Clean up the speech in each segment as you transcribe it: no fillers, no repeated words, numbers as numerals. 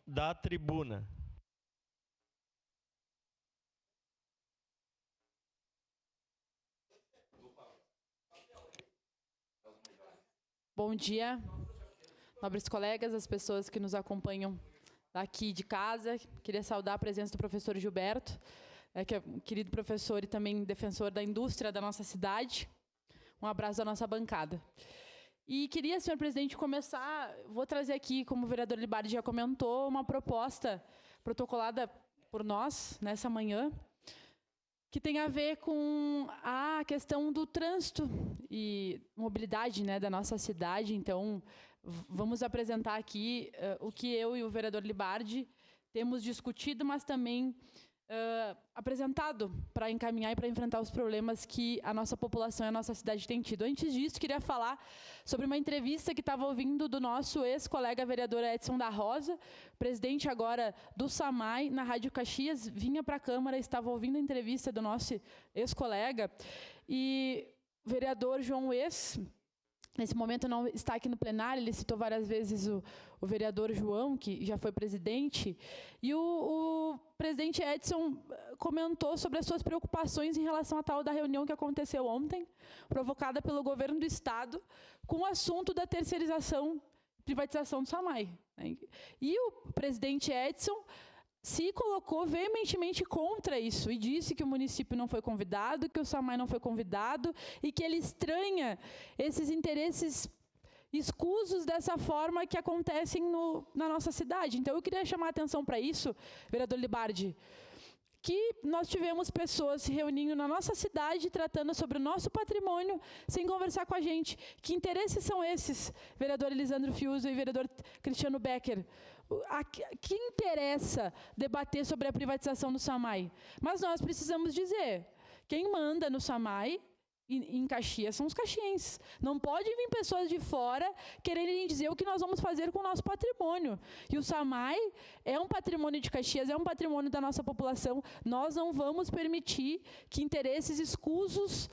da tribuna. Bom dia, nobres colegas, as pessoas que nos acompanham aqui de casa. Queria saudar a presença do professor Gilberto, que é um querido professor e também defensor da indústria da nossa cidade. Um abraço da nossa bancada. E queria, senhor presidente, começar, vou trazer aqui, como o vereador Libardi já comentou, uma proposta protocolada por nós nessa manhã, que tem a ver com a questão do trânsito e mobilidade, né, da nossa cidade. Então, vamos apresentar aqui o que eu e o vereador Libardi temos discutido, mas também apresentado para encaminhar e para enfrentar os problemas que a nossa população e a nossa cidade tem tido. Antes disso, queria falar sobre uma entrevista que estava ouvindo do nosso ex-colega vereador Edson da Rosa, presidente agora do SAMAI, na Rádio Caxias, vinha para a Câmara, estava ouvindo a entrevista do nosso ex-colega, e o vereador João Ex, nesse momento não está aqui no plenário, ele citou várias vezes o vereador João, que já foi presidente, e o presidente Edson comentou sobre as suas preocupações em relação à tal da reunião que aconteceu ontem, provocada pelo governo do Estado, com o assunto da terceirização e privatização do SAMAI. E o presidente Edson se colocou veementemente contra isso e disse que o município não foi convidado, que o SAMAI não foi convidado e que ele estranha esses interesses escusos dessa forma que acontecem na nossa cidade. Então, eu queria chamar a atenção para isso, vereador Libardi, que nós tivemos pessoas se reunindo na nossa cidade, tratando sobre o nosso patrimônio, sem conversar com a gente. Que interesses são esses, vereador Elisandro Fiuso e vereador Cristiano Becker? A quem interessa debater sobre a privatização do SAMAI? Mas nós precisamos dizer, quem manda no SAMAI em Caxias são os caxienses. Não pode vir pessoas de fora quererem dizer o que nós vamos fazer com o nosso patrimônio. E o SAMAI é um patrimônio de Caxias, é um patrimônio da nossa população. Nós não vamos permitir que interesses escusos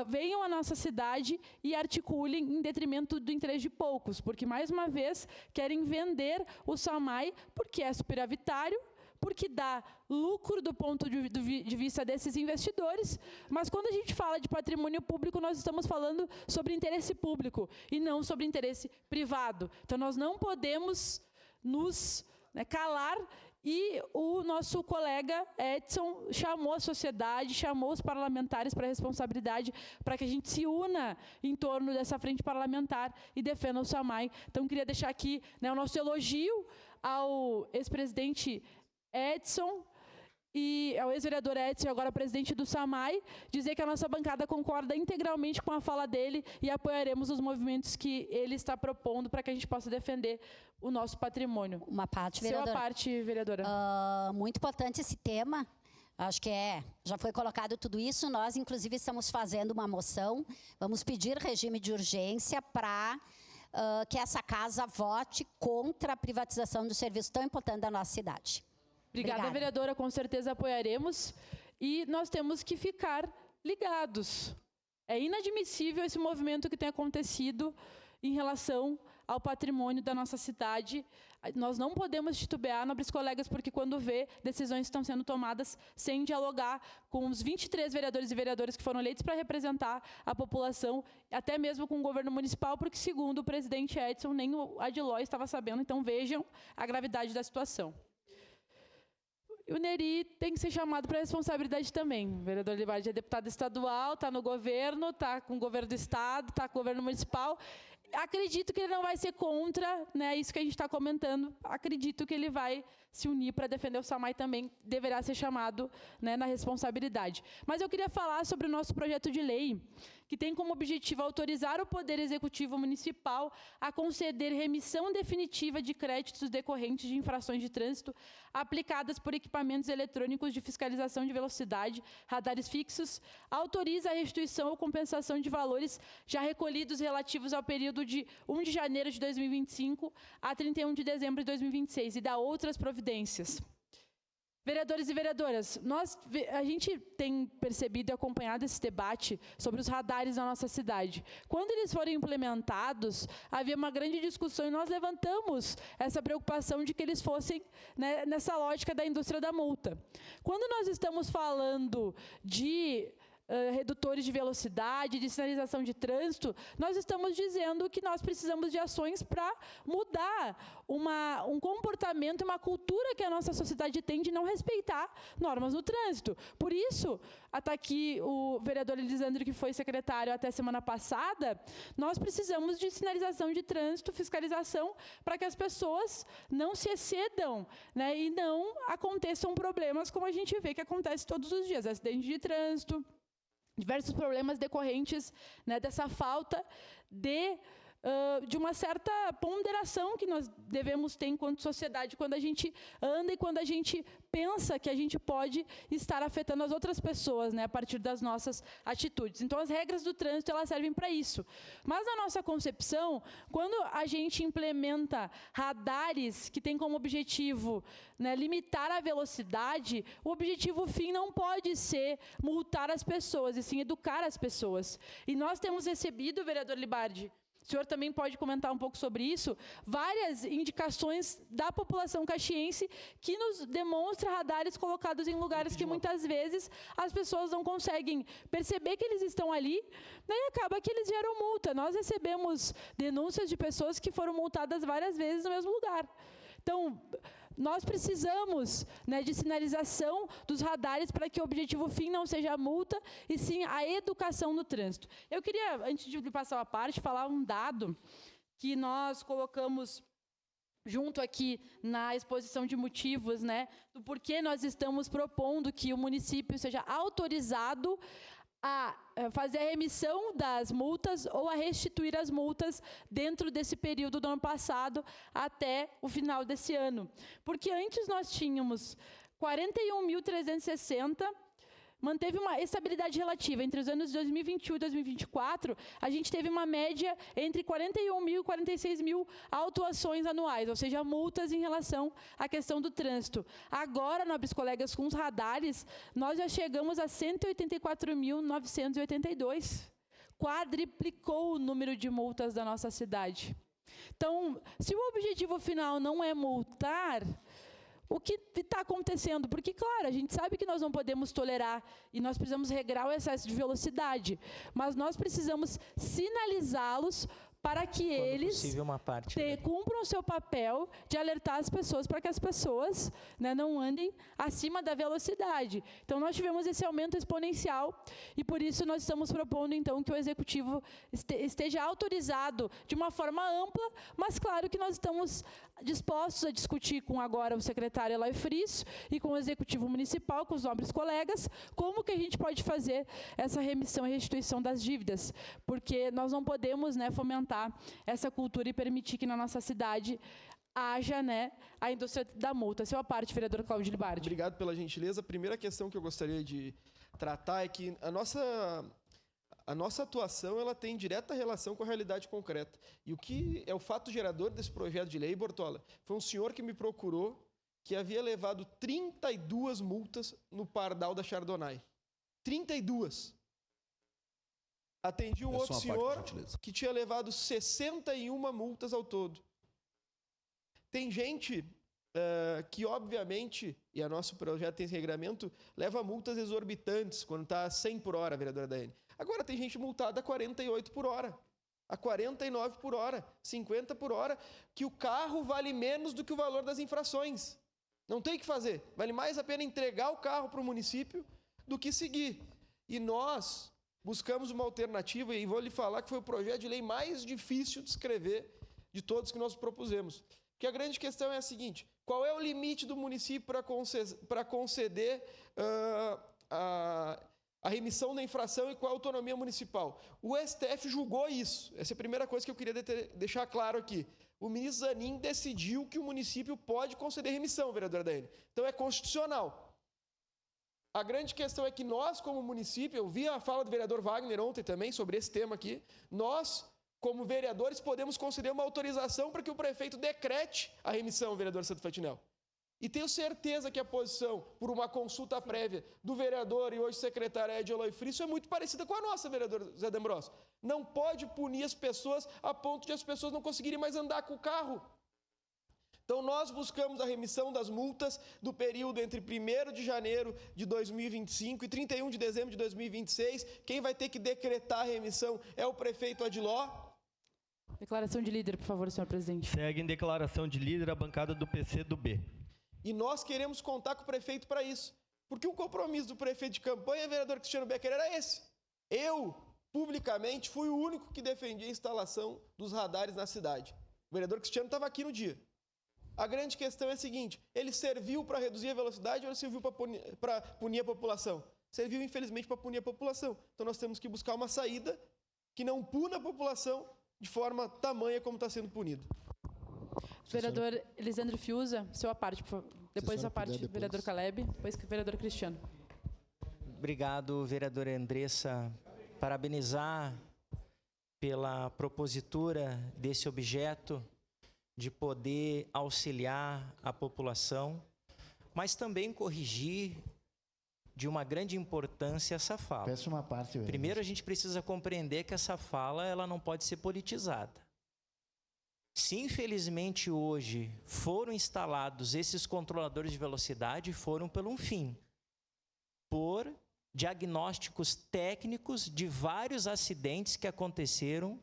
venham à nossa cidade e articulem em detrimento do interesse de poucos, porque, mais uma vez, querem vender o SAMAI porque é superavitário, porque dá lucro do ponto de vista desses investidores, mas quando a gente fala de patrimônio público, nós estamos falando sobre interesse público e não sobre interesse privado. Então, nós não podemos nos calar, e o nosso colega Edson chamou a sociedade, chamou os parlamentares para a responsabilidade, para que a gente se una em torno dessa frente parlamentar e defenda o SAMAI. Então, queria deixar aqui o nosso elogio ao ex-presidente Edson e ao ex-vereador Edson, agora presidente do SAMAI, dizer que a nossa bancada concorda integralmente com a fala dele e apoiaremos os movimentos que ele está propondo para que a gente possa defender o nosso patrimônio. Uma parte, vereadora. Sua parte, vereadora. Muito importante esse tema. Acho que já foi colocado tudo isso. Nós, inclusive, estamos fazendo uma moção. Vamos pedir regime de urgência para que essa casa vote contra a privatização do serviço tão importante da nossa cidade. Obrigada, vereadora. Com certeza apoiaremos. E nós temos que ficar ligados. É inadmissível esse movimento que tem acontecido em relação ao patrimônio da nossa cidade. Nós não podemos titubear, nobres colegas, porque quando vê, decisões estão sendo tomadas sem dialogar com os 23 vereadores e vereadoras que foram eleitos para representar a população, até mesmo com o governo municipal, porque, segundo o presidente Edson, nem o Adiló estava sabendo. Então, vejam a gravidade da situação. O Neri tem que ser chamado para a responsabilidade também. O vereador Libardi é deputado estadual, está no governo, está com o governo do estado, está com o governo municipal. Acredito que ele não vai ser contra, isso que a gente está comentando. Acredito que ele vai se unir para defender o SAMAI também. Deverá ser chamado na responsabilidade. Mas eu queria falar sobre o nosso projeto de lei, que tem como objetivo autorizar o Poder Executivo Municipal a conceder remissão definitiva de créditos decorrentes de infrações de trânsito aplicadas por equipamentos eletrônicos de fiscalização de velocidade, radares fixos, autoriza a restituição ou compensação de valores já recolhidos relativos ao período de 1 de janeiro de 2025 a 31 de dezembro de 2026 e dá outras providências. Vereadores e vereadoras, a gente tem percebido e acompanhado esse debate sobre os radares na nossa cidade. Quando eles foram implementados, havia uma grande discussão e nós levantamos essa preocupação de que eles fossem, né, nessa lógica da indústria da multa. Quando nós estamos falando de redutores de velocidade, de sinalização de trânsito, nós estamos dizendo que nós precisamos de ações para mudar um comportamento e uma cultura que a nossa sociedade tem de não respeitar normas no trânsito. Por isso, até aqui o vereador Elisandro, que foi secretário até semana passada, nós precisamos de sinalização de trânsito, fiscalização, para que as pessoas não se excedam, né, e não aconteçam problemas como a gente vê que acontece todos os dias, acidentes de trânsito, diversos problemas decorrentes, né, dessa falta de uma certa ponderação que nós devemos ter enquanto sociedade quando a gente anda e quando a gente pensa que a gente pode estar afetando as outras pessoas, né, a partir das nossas atitudes. Então, as regras do trânsito, elas servem para isso. Mas, na nossa concepção, quando a gente implementa radares que têm como objetivo, né, limitar a velocidade, o objetivo fim não pode ser multar as pessoas, e sim educar as pessoas. E nós temos recebido, vereador Libardi, o senhor também pode comentar um pouco sobre isso, várias indicações da população caxiense que nos demonstra radares colocados em lugares que muitas vezes as pessoas não conseguem perceber que eles estão ali, né, e acaba que eles geram multa. Nós recebemos denúncias de pessoas que foram multadas várias vezes no mesmo lugar. Então, nós precisamos, né, de sinalização dos radares para que o objetivo fim não seja a multa, e sim a educação no trânsito. Eu queria, antes de passar a parte, falar um dado que nós colocamos junto aqui na exposição de motivos, né, do porquê nós estamos propondo que o município seja autorizado a fazer a remissão das multas ou a restituir as multas dentro desse período do ano passado até o final desse ano. Porque antes nós tínhamos 41.360, manteve uma estabilidade relativa. Entre os anos de 2021 e 2024, a gente teve uma média entre 41.000 e 46.000 autuações anuais, ou seja, multas em relação à questão do trânsito. Agora, nobres colegas, com os radares, nós já chegamos a 184.982. Quadriplicou o número de multas da nossa cidade. Então, se o objetivo final não é multar, o que está acontecendo? Porque, claro, a gente sabe que nós não podemos tolerar e nós precisamos regrar o excesso de velocidade, mas nós precisamos sinalizá-los para que eles cumpram o seu papel de alertar as pessoas para que as pessoas, né, não andem acima da velocidade. Então, nós tivemos esse aumento exponencial e, por isso, nós estamos propondo, então, que o Executivo esteja autorizado de uma forma ampla, mas, claro, que nós estamos dispostos a discutir com agora o secretário Eloy Frisso e com o Executivo Municipal, com os nobres colegas, como que a gente pode fazer essa remissão e restituição das dívidas, porque nós não podemos, né, fomentar essa cultura e permitir que na nossa cidade haja, né, a indústria da multa. Seu a parte, vereador Cláudio Libardi. Obrigado pela gentileza. A primeira questão que eu gostaria de tratar é que a nossa atuação, ela tem direta relação com a realidade concreta. E o que é o fato gerador desse projeto de lei, Bortola, foi um senhor que me procurou que havia levado 32 multas no pardal da Chardonnay. 32. Atendi um outro senhor que tinha levado 61 multas ao todo. Tem gente que, obviamente, e o nosso projeto tem esse regramento, leva multas exorbitantes quando está a 100 por hora, vereadora Daiane. Agora tem gente multada a 48 por hora, a 49 por hora, 50 por hora, que o carro vale menos do que o valor das infrações. Não tem o que fazer. Vale mais a pena entregar o carro para o município do que seguir. E nós buscamos uma alternativa, e vou lhe falar que foi o projeto de lei mais difícil de escrever de todos que nós propusemos. Porque a grande questão é a seguinte: qual é o limite do município para conceder a remissão da infração e qual a autonomia municipal? O STF julgou isso. Essa é a primeira coisa que eu queria deixar claro aqui. O ministro Zanin decidiu que o município pode conceder remissão, vereadora Daiane. Então, é constitucional. A grande questão é que nós, como município, eu vi a fala do vereador Wagner ontem também sobre esse tema aqui, nós, como vereadores, podemos conceder uma autorização para que o prefeito decrete a remissão, vereador Santo Fatinel. E tenho certeza que a posição, por uma consulta prévia do vereador e hoje secretário Ed Eloy Frisso, é muito parecida com a nossa, vereador Zé D'Ambrosio. Não pode punir as pessoas a ponto de as pessoas não conseguirem mais andar com o carro. Então, nós buscamos a remissão das multas do período entre 1º de janeiro de 2025 e 31 de dezembro de 2026. Quem vai ter que decretar a remissão é o prefeito Adiló. Declaração de líder, por favor, senhor presidente. Segue em declaração de líder a bancada do PC do B. E nós queremos contar com o prefeito para isso. Porque o compromisso do prefeito de campanha, vereador Cristiano Becker, era esse. Eu, publicamente, fui o único que defendia a instalação dos radares na cidade. O vereador Cristiano estava aqui no dia. A grande questão é a seguinte: ele serviu para reduzir a velocidade ou ele serviu para punir a população? Serviu, infelizmente, para punir a população. Então, nós temos que buscar uma saída que não puna a população de forma tamanha como está sendo punido. Vereador Elisandro Fiuza, sua parte, por favor. Depois sua parte, depois. Vereador Caleb, depois vereador Cristiano. Obrigado, vereadora Andressa. Parabenizar pela propositura desse objeto de poder auxiliar a população, mas também corrigir de uma grande importância essa fala. Peço uma parte, vereador. Primeiro, a gente precisa compreender que essa fala ela não pode ser politizada. Se, infelizmente, hoje foram instalados esses controladores de velocidade, foram por um fim, por diagnósticos técnicos de vários acidentes que aconteceram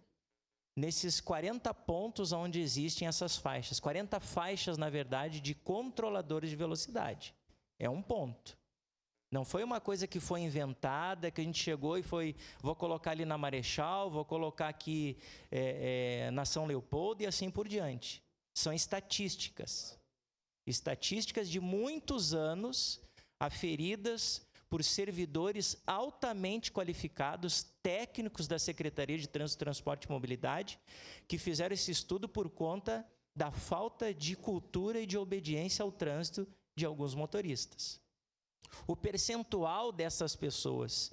nesses 40 pontos onde existem essas faixas. 40 faixas, na verdade, de controladores de velocidade. É um ponto. Não foi uma coisa que foi inventada, que a gente chegou e foi, vou colocar ali na Marechal, vou colocar aqui na São Leopoldo e assim por diante. São estatísticas. Estatísticas de muitos anos aferidas por servidores altamente qualificados, técnicos da Secretaria de Trânsito, Transporte e Mobilidade, que fizeram esse estudo por conta da falta de cultura e de obediência ao trânsito de alguns motoristas. O percentual dessas pessoas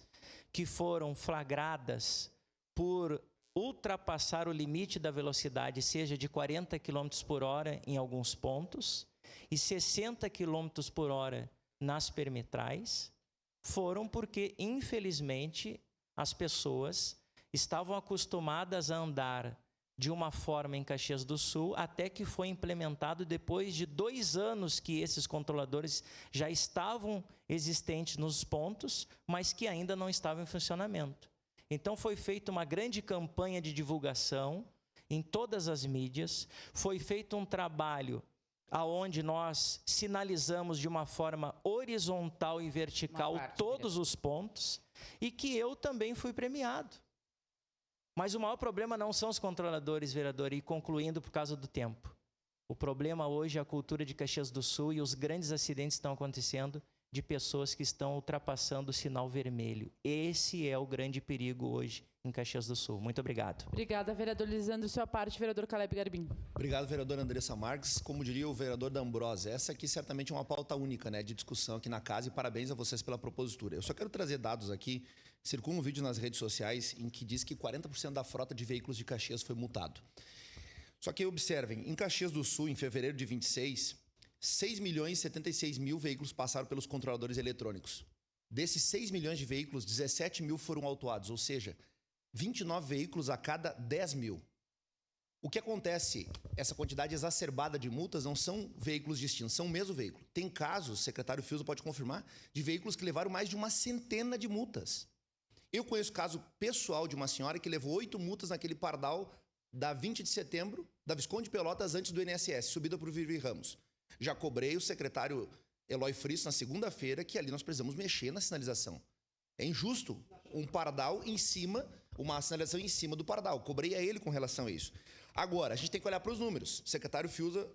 que foram flagradas por ultrapassar o limite da velocidade, seja de 40 km por hora em alguns pontos e 60 km por hora nas perimetrais, foram porque, infelizmente, as pessoas estavam acostumadas a andar de uma forma em Caxias do Sul, até que foi implementado depois de 2 anos que esses controladores já estavam existentes nos pontos, mas que ainda não estavam em funcionamento. Então foi feita uma grande campanha de divulgação em todas as mídias, foi feito um trabalho aonde nós sinalizamos de uma forma horizontal e vertical todos os pontos, e que eu também fui premiado. Mas o maior problema não são os controladores, vereador, e concluindo por causa do tempo. O problema hoje é a cultura de Caxias do Sul e os grandes acidentes que estão acontecendo de pessoas que estão ultrapassando o sinal vermelho. Esse é o grande perigo hoje em Caxias do Sul. Muito obrigado. Obrigada, vereador Lisandro. Sua parte, vereador Caleb Garbim. Obrigado, vereadora Andressa Marques. Como diria o vereador D'Ambrosio, essa aqui certamente é uma pauta única, né, de discussão aqui na casa, e parabéns a vocês pela propositura. Eu só quero trazer dados aqui. Circula um vídeo nas redes sociais em que diz que 40% da frota de veículos de Caxias foi multado. Só que observem, em Caxias do Sul, em fevereiro de 26, 6 milhões e 76 mil veículos passaram pelos controladores eletrônicos. Desses 6 milhões de veículos, 17 mil foram autuados, ou seja, 29 veículos a cada 10 mil. O que acontece, essa quantidade exacerbada de multas não são veículos distintos, são o mesmo veículo. Tem casos, o secretário Fiuza pode confirmar, de veículos que levaram mais de uma centena de multas. Eu conheço caso pessoal de uma senhora que levou 8 multas naquele pardal da 20 de setembro, da Visconde de Pelotas, antes do INSS, subida por Vivi Ramos. Já cobrei o secretário Eloy Frisso na segunda-feira que ali nós precisamos mexer na sinalização. É injusto um pardal em cima, uma sinalização em cima do pardal. Cobrei a ele com relação a isso. Agora, a gente tem que olhar para os números. O secretário Fiuza,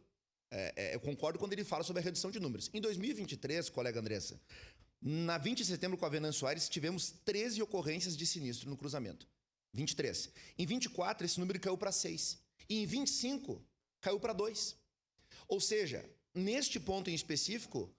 eu concordo quando ele fala sobre a redução de números. Em 2023, colega Andressa, na 20 de setembro com a Venâncio Soares, tivemos 13 ocorrências de sinistro no cruzamento. 23. Em 24, esse número caiu para 6. E em 25, caiu para 2. Ou seja, neste ponto em específico,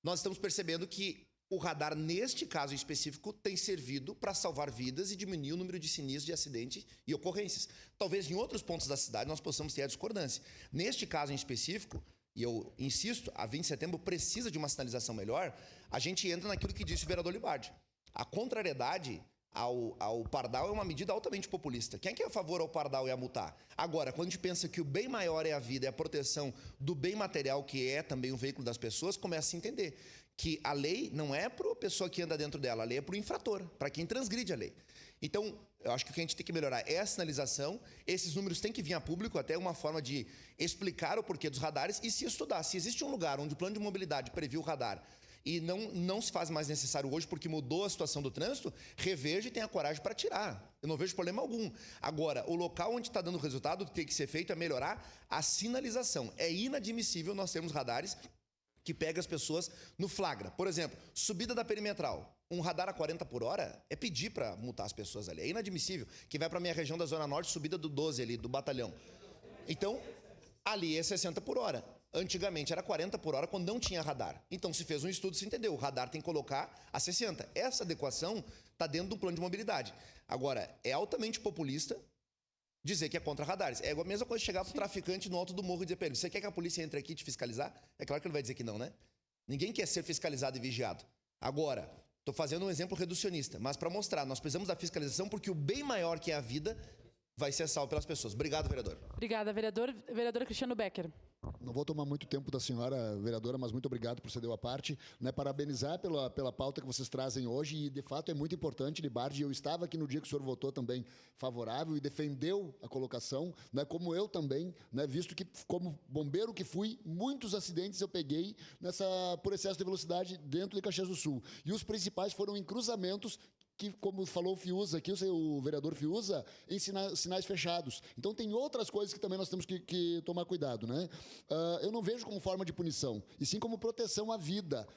nós estamos percebendo que o radar, neste caso em específico, tem servido para salvar vidas e diminuir o número de sinistros, de acidentes e ocorrências. Talvez em outros pontos da cidade nós possamos ter a discordância. Neste caso em específico, e eu insisto, a 20 de setembro precisa de uma sinalização melhor, a gente entra naquilo que disse o vereador Libardi. A contrariedade ao pardal é uma medida altamente populista. Quem é que é a favor ao pardal e a multar? Agora, quando a gente pensa que o bem maior é a vida, é a proteção do bem material, que é também o veículo das pessoas, começa a se entender que a lei não é para a pessoa que anda dentro dela, a lei é para o infrator, para quem transgride a lei. Então, eu acho que o que a gente tem que melhorar é a sinalização, esses números têm que vir a público, até uma forma de explicar o porquê dos radares e se estudar. Se existe um lugar onde o plano de mobilidade previu o radar e não se faz mais necessário hoje porque mudou a situação do trânsito, reveja e tenha coragem para tirar. Eu não vejo problema algum. Agora, o local onde está dando resultado, o que tem que ser feito é melhorar a sinalização. É inadmissível nós termos radares que pega as pessoas no flagra. Por exemplo, subida da perimetral. Um radar a 40 por hora é pedir para multar as pessoas ali. É inadmissível. Que vai para a minha região da Zona Norte, subida do 12 ali, do batalhão. Então, ali é 60 por hora. Antigamente era 40 por hora quando não tinha radar. Então se fez um estudo, se entendeu. O radar tem que colocar a 60. Essa adequação está dentro do plano de mobilidade. Agora, é altamente populista dizer que é contra radares. É a mesma coisa chegar para o traficante no alto do morro e dizer para ele: você quer que a polícia entre aqui e te fiscalizar? É claro que ele vai dizer que não, né? Ninguém quer ser fiscalizado e vigiado. Agora, estou fazendo um exemplo reducionista, mas para mostrar, nós precisamos da fiscalização porque o bem maior que é a vida vai ser salvo pelas pessoas. Obrigado, vereador. Obrigada, vereador. Vereador Cristiano Becker. Não vou tomar muito tempo da senhora vereadora, mas muito obrigado por ceder a parte. Parabenizar pela pauta que vocês trazem hoje e, de fato, é muito importante, Libardi. Eu estava aqui no dia que o senhor votou também favorável e defendeu a colocação, como eu também, visto que, como bombeiro que fui, muitos acidentes eu peguei por excesso de velocidade dentro de Caxias do Sul. E os principais foram em cruzamentos que, como falou o Fiuza aqui, o vereador Fiuza, em sinais fechados. Então, tem outras coisas que também nós temos que tomar cuidado, eu não vejo como forma de punição, e sim como proteção à vida,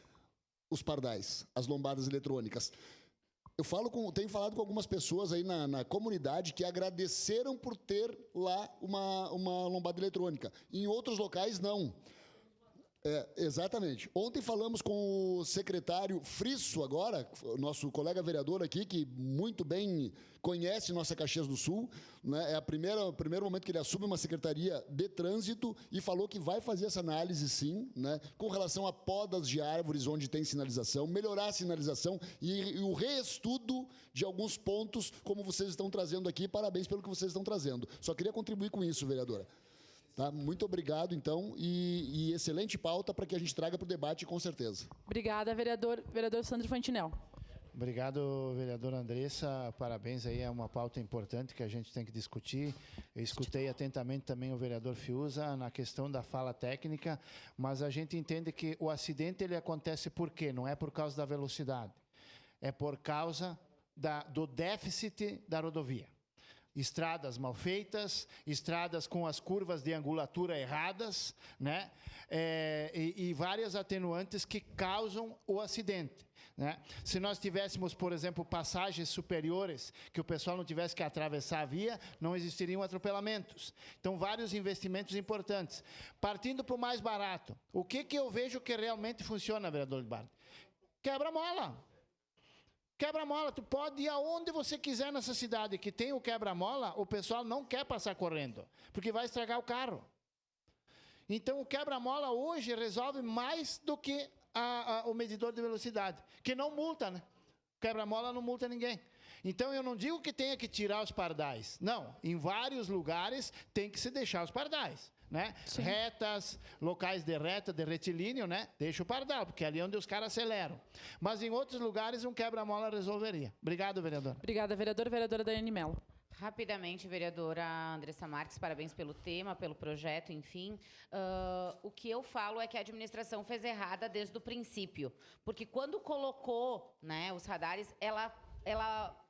os pardais, as lombadas eletrônicas. Tenho falado com algumas pessoas aí na comunidade que agradeceram por ter lá uma lombada eletrônica. Em outros locais, não. Exatamente. Ontem falamos com o secretário Frisso, agora, nosso colega vereador aqui, que muito bem conhece nossa Caxias do Sul. É o primeiro momento que ele assume uma secretaria de trânsito e falou que vai fazer essa análise, sim, com relação a podas de árvores onde tem sinalização, melhorar a sinalização e o reestudo de alguns pontos, como vocês estão trazendo aqui. Parabéns pelo que vocês estão trazendo. Só queria contribuir com isso, vereadora. Tá? Muito obrigado, então, e excelente pauta para que a gente traga para o debate, com certeza. Obrigada, vereador. Vereador Sandro Fantinel. Obrigado, vereadora Andressa. Parabéns aí, é uma pauta importante que a gente tem que discutir. Eu escutei atentamente também o vereador Fiuza na questão da fala técnica, mas a gente entende que o acidente ele acontece por quê? Não é por causa da velocidade, é por causa do déficit da rodovia. Estradas mal feitas, estradas com as curvas de angulatura erradas, e várias atenuantes que causam o acidente. Se nós tivéssemos, por exemplo, passagens superiores, que o pessoal não tivesse que atravessar a via, não existiriam atropelamentos. Então, vários investimentos importantes. Partindo para o mais barato, o que eu vejo que realmente funciona, vereador Libardi? Quebra-mola. Quebra-mola, tu pode ir aonde você quiser nessa cidade que tem o quebra-mola, o pessoal não quer passar correndo, porque vai estragar o carro. Então, o quebra-mola hoje resolve mais do que o medidor de velocidade, que não multa, O quebra-mola não multa ninguém. Então, eu não digo que tenha que tirar os pardais. Não, em vários lugares tem que se deixar os pardais. Retas, locais de reta, de retilíneo, deixa o pardal, porque ali é onde os caras aceleram. Mas em outros lugares um quebra-mola resolveria. Obrigado, vereador. Obrigada, vereador. Vereadora Daiane Mello. Rapidamente, vereadora Andressa Marques, parabéns pelo tema, pelo projeto, enfim. O que eu falo é que a administração fez errada desde o princípio, porque quando colocou os radares, ela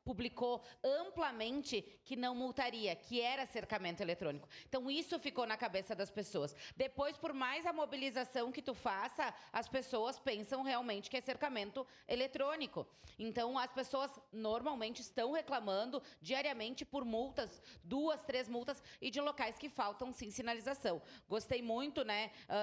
publicou amplamente que não multaria, que era cercamento eletrônico. Então, isso ficou na cabeça das pessoas. Depois, por mais a mobilização que tu faça, as pessoas pensam realmente que é cercamento eletrônico. Então, as pessoas normalmente estão reclamando diariamente por multas, 2, 3 multas, e de locais que faltam, sim, sinalização. Gostei muito,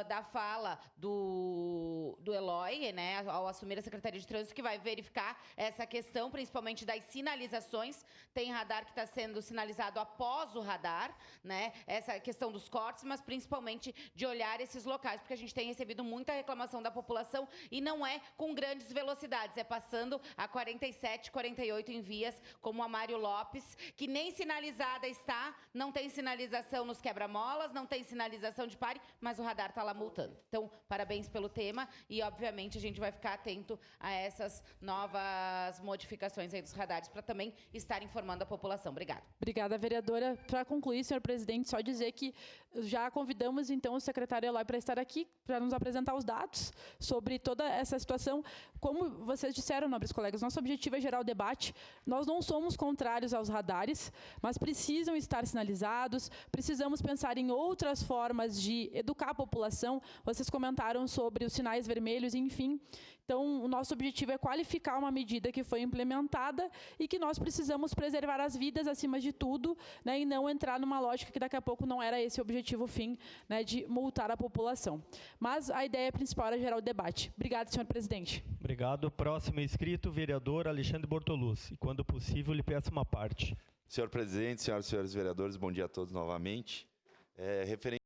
da fala do Eloy, ao assumir a Secretaria de Trânsito, que vai verificar essa questão, principalmente das sinalizações, sinalizações. Tem radar que está sendo sinalizado após o radar, né? Essa questão dos cortes, mas principalmente de olhar esses locais, porque a gente tem recebido muita reclamação da população e não é com grandes velocidades, é passando a 47, 48 em vias, como a Mário Lopes, que nem sinalizada está, não tem sinalização nos quebra-molas, não tem sinalização de pare, mas o radar está lá multando. Então, parabéns pelo tema e, obviamente, a gente vai ficar atento a essas novas modificações aí dos radares para também estar informando a população. Obrigada. Obrigada, vereadora. Para concluir, senhor presidente, só dizer que já convidamos, então, o secretário Eloy para estar aqui, para nos apresentar os dados sobre toda essa situação. Como vocês disseram, nobres colegas, nosso objetivo é gerar o debate. Nós não somos contrários aos radares, mas precisam estar sinalizados, precisamos pensar em outras formas de educar a população. Vocês comentaram sobre os sinais vermelhos, enfim. Então, o nosso objetivo é qualificar uma medida que foi implementada e que nós precisamos preservar as vidas acima de tudo, né, e não entrar numa lógica que daqui a pouco não era esse o objetivo fim, né, de multar a população. Mas a ideia principal era gerar o debate. Obrigada, senhor presidente. Obrigado. Próximo inscrito, vereador Alexandre Bortoluzzi. E, quando possível, lhe peço uma parte. Senhor presidente, senhoras e senhores vereadores, bom dia a todos novamente. Referente